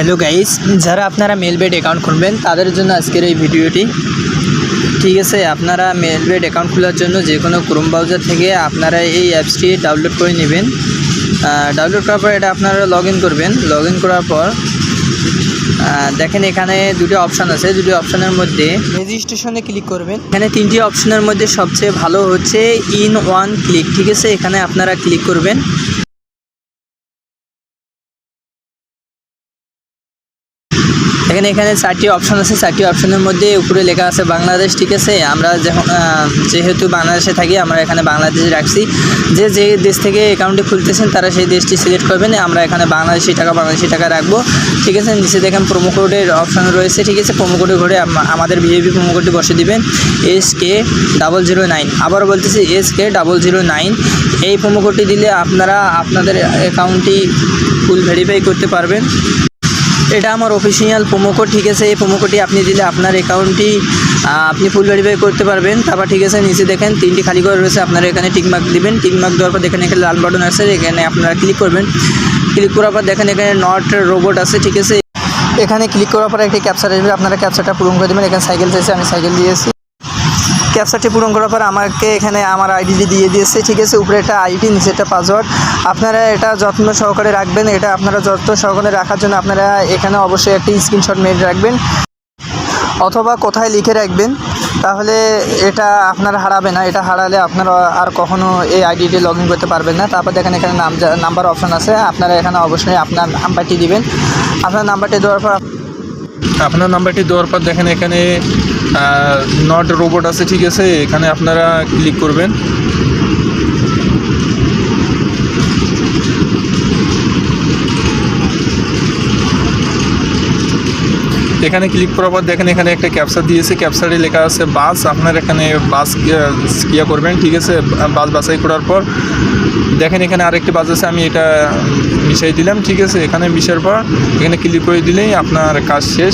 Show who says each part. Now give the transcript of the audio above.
Speaker 1: Hello guys, যারা আপনারা মেলবেড account খুলবেন তাদের জন্য আজকের এই ভিডিওটি। ঠিক আছে, আপনারা মেলবেড অ্যাকাউন্ট খোলার জন্য যে কোনো ক্রোম ব্রাউজার থেকে আপনারা এই অ্যাপসটি ডাউনলোড করে নেবেন। ডাউনলোড করার পর এটা আপনারা লগ ইন করবেন। লগ ইন করার পর দেখেন এখানে দুটো অপশান আছে। দুটো অপশানের মধ্যে রেজিস্ট্রেশনে ক্লিক করবেন। এখানে তিনটি অপশানের মধ্যে সবচেয়ে ভালো হচ্ছে ইন ওয়ান ক্লিক। ঠিক আছে, এখানে আপনারা ক্লিক করবেন। এখানে চারটি অপশান আছে। চারটি অপশানের মধ্যে উপরে লেখা আছে বাংলাদেশ। ঠিক আছে, আমরা যেহেতু বাংলাদেশে থাকি আমরা এখানে বাংলাদেশে রাখছি। যে দেশ থেকে অ্যাকাউন্টটি খুলতেছেন তারা সেই দেশটি সিলেক্ট করবেন। আমরা এখানে বাংলাদেশি টাকা রাখবো। ঠিক আছে, নিচে দেখেন প্রোমো কোডের অপশান রয়েছে। ঠিক আছে, প্রোমো কোডে ঘরে আমাদের ভিআইপি প্রোমো কোডটি বসে দিবেন SK009। আবারও বলতেছি SK009। এই প্রোমো কোডটি দিলে আপনারা আপনাদের অ্যাকাউন্টটি ফুল ভেরিফাই করতে পারবেন। এটা আমার অফিসিয়াল প্রোমো কোড। ঠিক আছে, এই প্রোমো কোডটি আপনি দিলে আপনার অ্যাকাউন্টটি আপনি ফুল ভেরিফাই করতে পারবেন। তারপর ঠিক আছে, নিচে দেখেন তিনটি খালি ঘর রয়েছে। আপনারা এখানে টিকমার্ক দিবেন। টিকমার্ক দেওয়ার পর দেখেন এখানে লাল বাটন আছে, এখানে আপনারা ক্লিক করবেন। ক্লিক করার পর দেখেন এখানে নট রোবট আছে। ঠিক আছে, এখানে ক্লিক করার পর একটি ক্যাপচার আসবে। আপনারা ক্যাপচারটা পূরণ করে দেবেন। এখানে সাইকেল চাইছে, আমি সাইকেল দিয়েছি। ক্যাপচারটি পূরণ করার পর আমাকে এখানে আমার আইডিটি দিয়ে দিয়েছে। ঠিক আছে, উপরে একটা আইডি, নিচে একটা পাসওয়ার্ড। আপনারা এটা যত্ন সহকারে রাখবেন। এটা আপনারা যত্ন সহকারে রাখার জন্য আপনারা এখানে অবশ্যই একটি স্ক্রিনশট মেরে রাখবেন অথবা কোথায় লিখে রাখবেন, তাহলে এটা আপনারা হারাবে না। এটা হারালে আপনারা আর কখনো এই আইডিটি লগ ইন করতে পারবেন না। তারপর দেখেন এখানে নাম্বার অপশান আছে। আপনারা এখানে অবশ্যই আপনার নাম্বারটি দিবেন। আপনার নাম্বারটি দেওয়ার পর
Speaker 2: দেখেন এখানে নট রোবট আছে। ঠিক আছে, এখানে আপনারা ক্লিক করবেন। এখানে ক্লিক করার পর দেখেন এখানে একটা ক্যাপচার দিয়েছে। ক্যাপচারে লেখা আছে বাস। আপনার এখানে বাস ইয়া করবেন। ঠিক আছে, বাস বাছাই করার পর দেখেন এখানে আরেকটি বাস আছে, আমি এটা মিশাই দিলাম। ঠিক আছে, এখানে মিশার পর এখানে ক্লিক করে দিলেই আপনার কাজ শেষ।